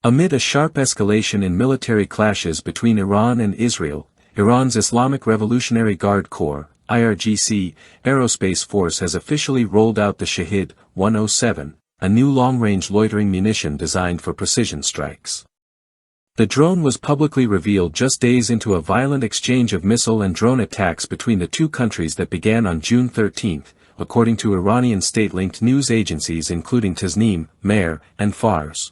Amid a sharp escalation in military clashes between Iran and Israel, Iran's Islamic Revolutionary Guard Corps, IRGC, aerospace force has officially rolled out the Shahed 107, a new long-range loitering munition designed for precision strikes. The drone was publicly revealed just days into a violent exchange of missile and drone attacks between the two countries that began on June 13, according to Iranian state-linked news agencies including Tasnim, Mehr, and Fars.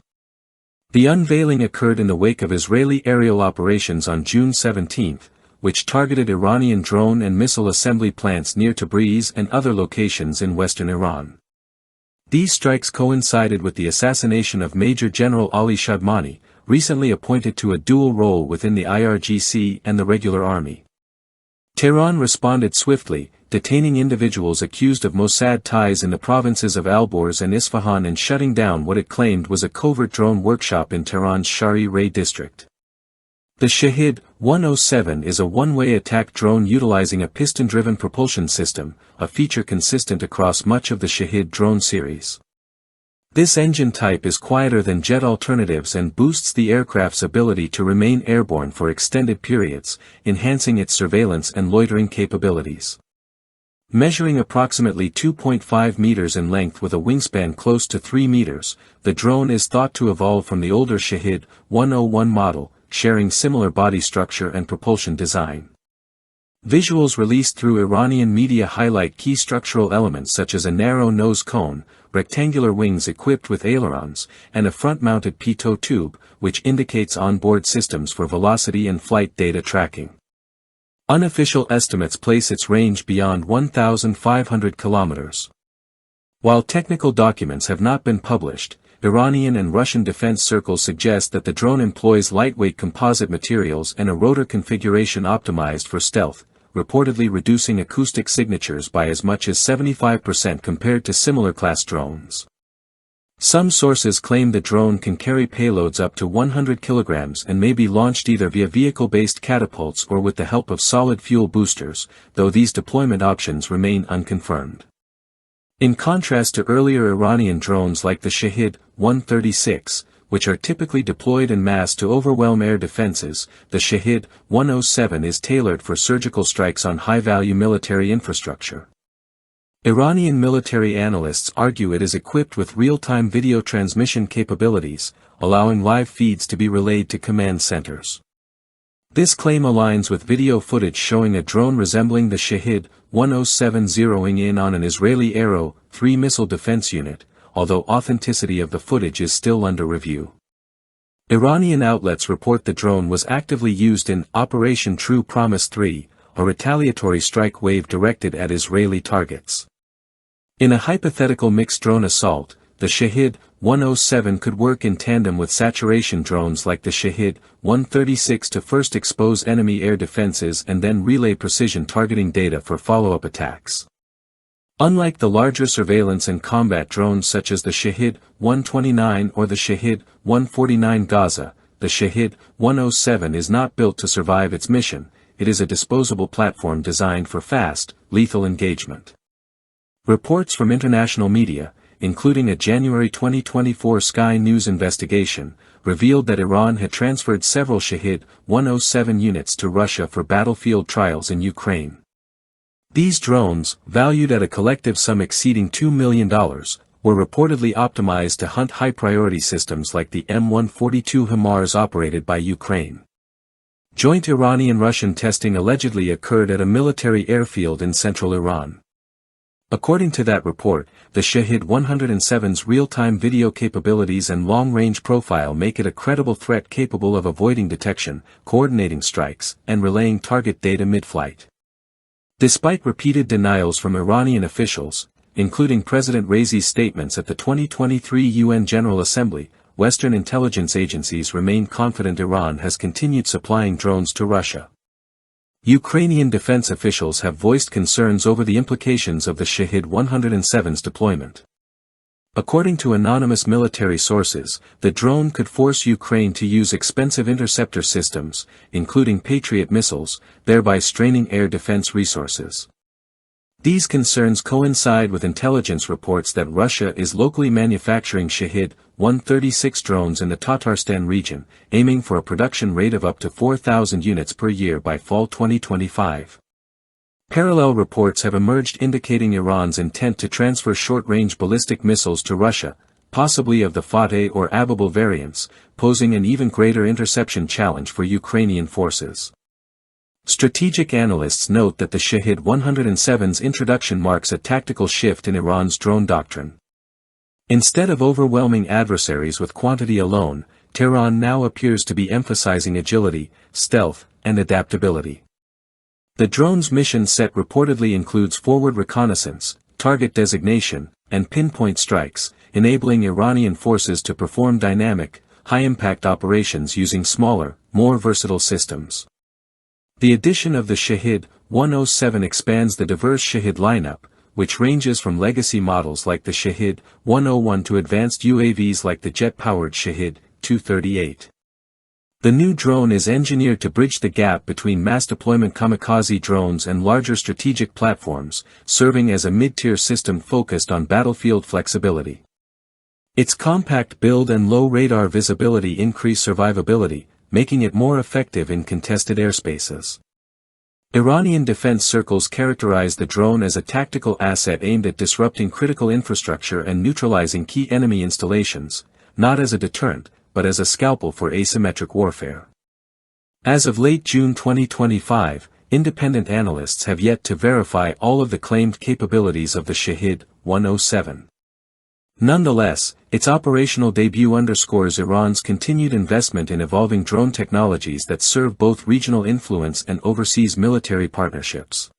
The unveiling occurred in the wake of Israeli aerial operations on June 17, which targeted Iranian drone and missile assembly plants near Tabriz and other locations in western Iran. These strikes coincided with the assassination of Major General Ali Shadmani, recently appointed to a dual role within the IRGC and the regular army. Tehran responded swiftly, detaining individuals accused of Mossad ties in the provinces of Alborz and Isfahan and shutting down what it claimed was a covert drone workshop in Tehran's Shari Ray district. The Shahed 107 is a one-way attack drone utilizing a piston-driven propulsion system, a feature consistent across much of the Shahed drone series. This engine type is quieter than jet alternatives and boosts the aircraft's ability to remain airborne for extended periods, enhancing its surveillance and loitering capabilities. Measuring approximately 2.5 meters in length with a wingspan close to 3 meters, the drone is thought to evolve from the older Shahed 101 model, sharing similar body structure and propulsion design. Visuals released through Iranian media highlight key structural elements such as a narrow nose cone, rectangular wings equipped with ailerons, and a front-mounted pitot tube, which indicates onboard systems for velocity and flight data tracking. Unofficial estimates place its range beyond 1,500 kilometers. While technical documents have not been published, Iranian and Russian defense circles suggest that the drone employs lightweight composite materials and a rotor configuration optimized for stealth, reportedly reducing acoustic signatures by as much as 75% compared to similar class drones. Some sources claim the drone can carry payloads up to 100 kilograms and may be launched either via vehicle-based catapults or with the help of solid fuel boosters, though these deployment options remain unconfirmed. In contrast to earlier Iranian drones like the Shahed 136, which are typically deployed en masse to overwhelm air defenses, the Shahed 107 is tailored for surgical strikes on high-value military infrastructure. Iranian military analysts argue it is equipped with real-time video transmission capabilities, allowing live feeds to be relayed to command centers. This claim aligns with video footage showing a drone resembling the Shahed 107 zeroing in on an Israeli Arrow 3 missile defense unit, although authenticity of the footage is still under review. Iranian outlets report the drone was actively used in Operation True Promise 3, a retaliatory strike wave directed at Israeli targets. In a hypothetical mixed drone assault, the Shahed 107 could work in tandem with saturation drones like the Shahed 136 to first expose enemy air defenses and then relay precision targeting data for follow-up attacks. Unlike the larger surveillance and combat drones such as the Shahed 129 or the Shahed 149 Gaza, the Shahed 107 is not built to survive its mission. It is a disposable platform designed for fast, lethal engagement. Reports from international media, including a January 2024 Sky News investigation, revealed that Iran had transferred several Shahed 107 units to Russia for battlefield trials in Ukraine. These drones, valued at a collective sum exceeding $2 million, were reportedly optimized to hunt high-priority systems like the M142 HIMARS operated by Ukraine. Joint Iranian-Russian testing allegedly occurred at a military airfield in central Iran. According to that report, the Shahed 107's real-time video capabilities and long-range profile make it a credible threat capable of avoiding detection, coordinating strikes, and relaying target data mid-flight. Despite repeated denials from Iranian officials, including President Raisi's statements at the 2023 UN General Assembly, Western intelligence agencies remain confident Iran has continued supplying drones to Russia. Ukrainian defense officials have voiced concerns over the implications of the Shahed 107's deployment. According to anonymous military sources, the drone could force Ukraine to use expensive interceptor systems, including Patriot missiles, thereby straining air defense resources. These concerns coincide with intelligence reports that Russia is locally manufacturing Shahed 136 drones in the Tatarstan region, aiming for a production rate of up to 4,000 units per year by fall 2025. Parallel reports have emerged indicating Iran's intent to transfer short-range ballistic missiles to Russia, possibly of the Fateh or Ababil variants, posing an even greater interception challenge for Ukrainian forces. Strategic analysts note that the Shahed 107's introduction marks a tactical shift in Iran's drone doctrine. Instead of overwhelming adversaries with quantity alone, Tehran now appears to be emphasizing agility, stealth, and adaptability. The drone's mission set reportedly includes forward reconnaissance, target designation, and pinpoint strikes, enabling Iranian forces to perform dynamic, high-impact operations using smaller, more versatile systems. The addition of the Shahed 107 expands the diverse Shahed lineup, which ranges from legacy models like the Shahed 101 to advanced UAVs like the jet-powered Shahed 238. The new drone is engineered to bridge the gap between mass-deployment kamikaze drones and larger strategic platforms, serving as a mid-tier system focused on battlefield flexibility. Its compact build and low radar visibility increase survivability, making it more effective in contested airspaces. Iranian defense circles characterize the drone as a tactical asset aimed at disrupting critical infrastructure and neutralizing key enemy installations, not as a deterrent, but as a scalpel for asymmetric warfare. As of late June 2025, independent analysts have yet to verify all of the claimed capabilities of the Shahed 107. Nonetheless, its operational debut underscores Iran's continued investment in evolving drone technologies that serve both regional influence and overseas military partnerships.